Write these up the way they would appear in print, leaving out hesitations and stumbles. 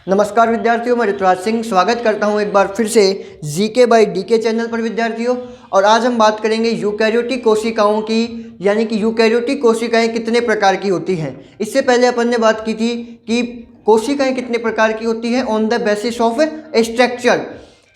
नमस्कार विद्यार्थियों, मैं ऋतुराज सिंह स्वागत करता हूं एक बार फिर से जीके बाय डीके चैनल पर विद्यार्थियों। और आज हम बात करेंगे यूकैरियोटिक कोशिकाओं की, यानी कि यूकैरियोटिक कोशिकाएं कितने प्रकार की होती हैं। इससे पहले अपन ने बात की थी कि कोशिकाएं कितने प्रकार की होती हैं on the basis of structure,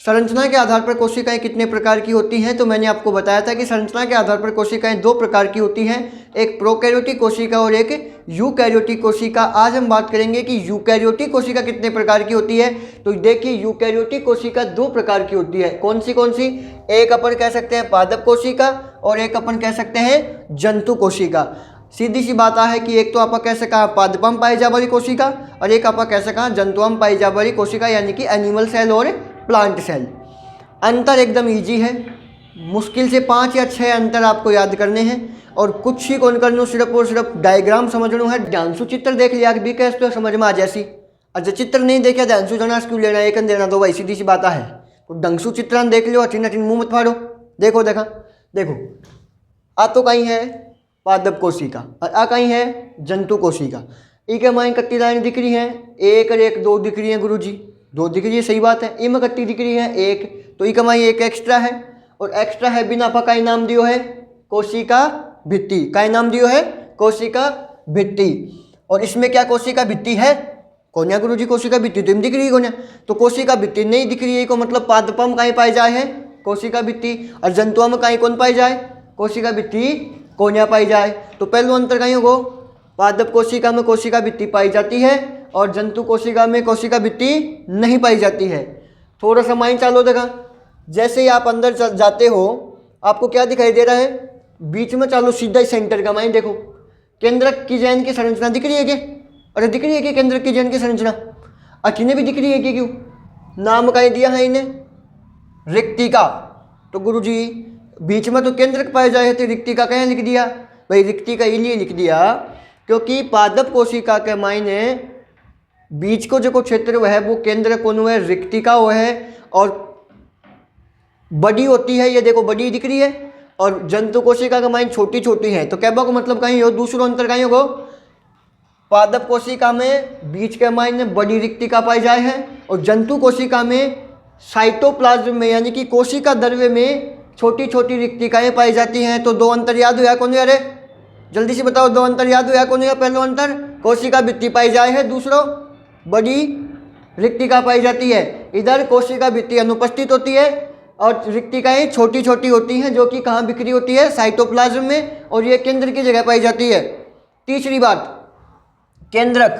संरचना के आधार पर कोशिकाएं कितने प्रकार की होती हैं। तो मैंने आपको बताया था कि संरचना के आधार पर कोशिकाएं दो प्रकार की होती हैं, एक प्रोकैरियोटिक कोशिका और एक यूकैरियोटिक कोशिका। आज हम बात करेंगे कि यूकैरियोटिक कोशिका कितने प्रकार की होती है। तो देखिए, यूकैरियोटिक कोशिका दो प्रकार की होती है। कौन सी? एक अपन कह सकते हैं पादप कोशिका और एक अपन कह सकते हैं जंतु कोशिका। सीधी सी बात है कि एक तो आप कह सका पादपम पाई जा वाली कोशिका और एक आप कह सका जंतुअम पाई जा वाली कोशिका, यानी कि एनिमल सेल और प्लांट सेल। अंतर एकदम इजी है, मुश्किल से 5 या 6 अंतर आपको याद करने हैं और कुछ ही कौन करना, सिर्फ और सिर्फ डायग्राम समझना है। ध्यान से चित्र देख लिया भी कैसे तो समझ में आ जैसी, और जो चित्र नहीं देखा ध्यान से जाना क्यों लेना, एक देना दो भाई, सीधी सी बात है। तो ढंग से चित्र देख लो, अचिन अचिन मुँह मत फाड़ो। देखो आ तो कहीं है पादप कोशिका और आ कहीं है जंतु कोशिका। इके माइन कत्ती लाइन दिख रही है, एक और एक दो दिख रही है गुरु जी, दो दिख रही है, सही बात है। इम कत्ती दिख रही है एक, तो ई कमाई एक एक्स्ट्रा है और एक्स्ट्रा है बिना आपका का नाम दियो है कोशिका भित्ति। का नाम दियो है कोशिका भित्ति। और इसमें क्या कोशिका भित्ति है कोन्या गुरु जी, कोशिका भित्ति तो इम दिख रही है कोन्या, तो कोशिका भित्ति नहीं दिख रही है को मतलब पादपम कहीं पाई जाए है कोशिका भित्ति और जंतुओं में कहीं कौन पाई जाए कोशिका भित्ति कोन्या पाई जाए। तो पहलू अंतर कहीं होगा, पादप कोशिका में कोशिका भित्ति पाई जाती है और जंतु कोशिका में कोशिका भित्ति नहीं पाई जाती है। थोड़ा सा माइंड चालू देखा, जैसे ही आप अंदर जाते हो आपको क्या दिखाई दे रहा है, बीच में चालो सीधा ही सेंटर का माइंड देखो, केंद्रक की जैन की संरचना दिख रही है क्या? अरे दिख रही है कि केंद्रक की जैन की संरचना अखिने भी दिख रही है कि क्यों? नाम कहीं दिया है इन्हें रिक्तिका। तो गुरु जी बीच में तो केंद्रक पाए जाए थे, रिक्तिका कहीं लिख दिया भाई? रिक्तिका इसलिए लिख दिया क्योंकि पादप कोशिका के मायने बीच को जो क्षेत्र वह है वो केंद्र कौन है, रिक्तिका वो है और बड़ी होती है, ये देखो बड़ी दिख रही है। और जंतु कोशिका का माइन छोटी छोटी है। तो कहबा को मतलब कहीं हो, दूसरा अंतर कहीं होगा, पादप कोशिका में बीच के माइन में बड़ी रिक्तिका पाई जाए है और जंतु कोशिका में साइटोप्लाज्म में यानी कि कोशिका द्रव्य में छोटी छोटी रिक्तिकाएं पाई जाती हैं। तो दो अंतर याद हुआ कौन? अरे जल्दी से बताओ, दो अंतर याद हुआ कौन? पहला अंतर कोशिका भित्ति पाई जाए है, दूसरा बड़ी रिक्तिका पाई जाती है। इधर कोशिका भित्ति अनुपस्थित होती है और रिक्तिकाएं छोटी छोटी होती हैं, जो कि कहाँ बिखरी होती है साइटोप्लाज्म में, और ये केंद्र की जगह पाई जाती है। तीसरी बात, केंद्रक।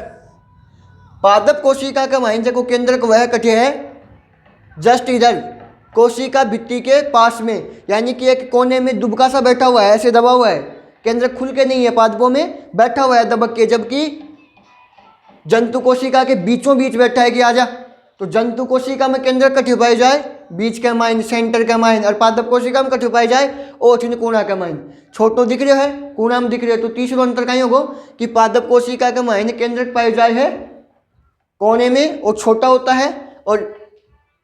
पादप कोशिका का माइंड को केंद्रक वह कटे है जस्ट इधर कोशिका भित्ति के पास में, यानी कि एक कोने में दुबका सा बैठा हुआ है, ऐसे दबा हुआ है। केंद्रक खुल के नहीं है, पादपों में बैठा हुआ है दबक के, जबकि जंतु कोशिका के बीचों बीच बैठा है कि आजा। तो जंतु कोशिका में केंद्र कट पाई जाए बीच का माइन, सेंटर का माइन, और पादप कोशिका में कट पाई जाए ओठिन कोना का माइन। छोटो दिख रहे है, कोना में दिख रहे है। तो तीसरा अंतर कहीं होगा कि पादप कोशिका का माइन केंद्र पाई जाए है कोने में और छोटा होता है, और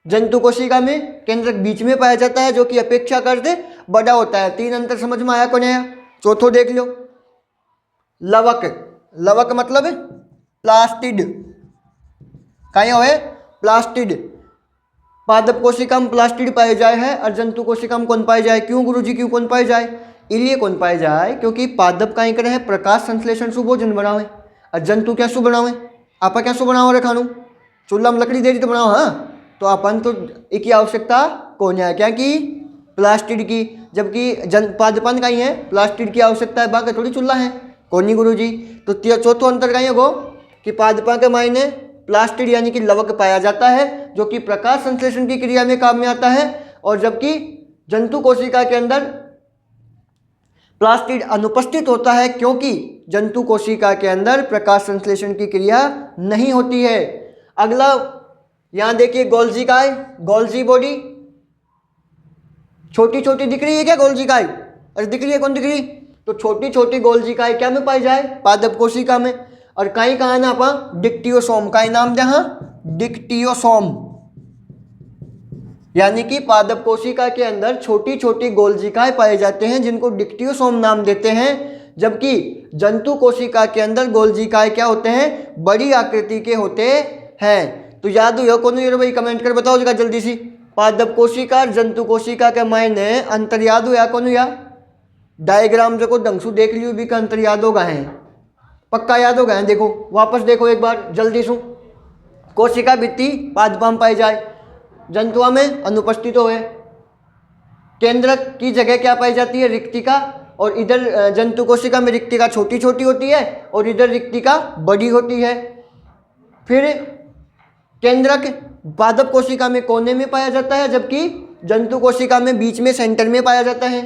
जंतु कोशिका में केंद्रक बीच में पाया जाता है जो कि अपेक्षाकृत बड़ा होता है। 3 अंतर समझ में आया कौन है? चौथो देख लो, लवक। लवक मतलब प्लास्टिड, कहीं हो प्लास्टिड। पादप कोशिका में प्लास्टिड पाए जाए है और जंतु कोशिका में कौन पाए जाए? क्यों गुरु जी, क्यों कौन पाए जाए? इसलिए कौन पाए जाए क्योंकि पादप कहीं करे है प्रकाश संश्लेषण से भोजन बनावे और जंतु क्या सु बनावे? आपा क्या सु बनाओ रखानू? चूल्हा में लकड़ी दे रही तो बनाओ, हाँ। तो अपन तो एक ही आवश्यकता कौन है क्या की? प्लास्टिड की। जबकि पादपान का ही है प्लास्टिड की आवश्यकता है, बाकी थोड़ी चूल्हा है कौन गुरु जी। तो चौथो अंतर कहीं होगा कि पादपा के मायने प्लास्टिड यानी कि लवक पाया जाता है जो कि प्रकाश संश्लेषण की क्रिया में काम में आता है, और जबकि जंतु कोशिका के अंदर प्लास्टिड अनुपस्थित होता है क्योंकि जंतु कोशिका के अंदर प्रकाश संश्लेषण की क्रिया नहीं होती है। अगला यहां देखिए, गोल्जी काय, गोल्जी बॉडी छोटी छोटी दिख रही है क्या गोल्जी काय? अरे दिख रही है, कौन दिख रही? तो छोटी छोटी गोल्जी काय क्या में पाई जाए? पादप कोशिका में। और कहीं कहा ना अपा डिक्टियोसोम, का नाम जहां डिक्टियोसोम, यानी कि पादप कोशिका के अंदर छोटी छोटी गोल्जिकाएं पाए जाते हैं जिनको डिक्टियोसोम नाम देते हैं। जबकि जंतु कोशिका के अंदर गोल्जिकाएं क्या होते हैं? बड़ी आकृति के होते हैं। तो याद हुआ कौन हुआ भाई, कमेंट कर बताओ जरा जल्दी सी। पादप कोशिका और जंतु कोशिका के मायने अंतर याद हुआ कौन हुआ? डायग्राम जो को ढंग से देख लियो भी का अंतर याद होगा है, पक्का याद होगा है। देखो वापस देखो एक बार जल्दी से। कोशिका भित्ति पादप में पाई जाए, जंतुओं में अनुपस्थित हो है। केंद्रक की जगह क्या पाई जाती है? रिक्तिका। और इधर जंतु कोशिका में रिक्तिका छोटी छोटी होती है और इधर रिक्तिका बड़ी होती है। फिर केंद्रक पादप कोशिका में कोने में पाया जाता है, जबकि जंतु कोशिका में बीच में सेंटर में पाया जाता है।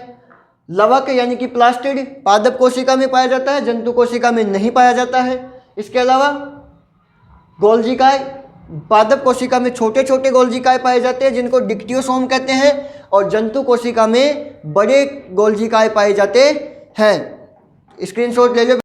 लवक यानी कि प्लास्टिड पादप कोशिका में पाया जाता है, जंतु कोशिका में नहीं पाया जाता है। इसके अलावा गोल्जिकाएं, पादप कोशिका में छोटे छोटे गोल्जिकाएं पाए जाते हैं जिनको डिक्टियोसोम कहते हैं, और जंतु कोशिका में बड़े गोल्जिकाएं पाए जाते हैं। स्क्रीनशॉट ले लो।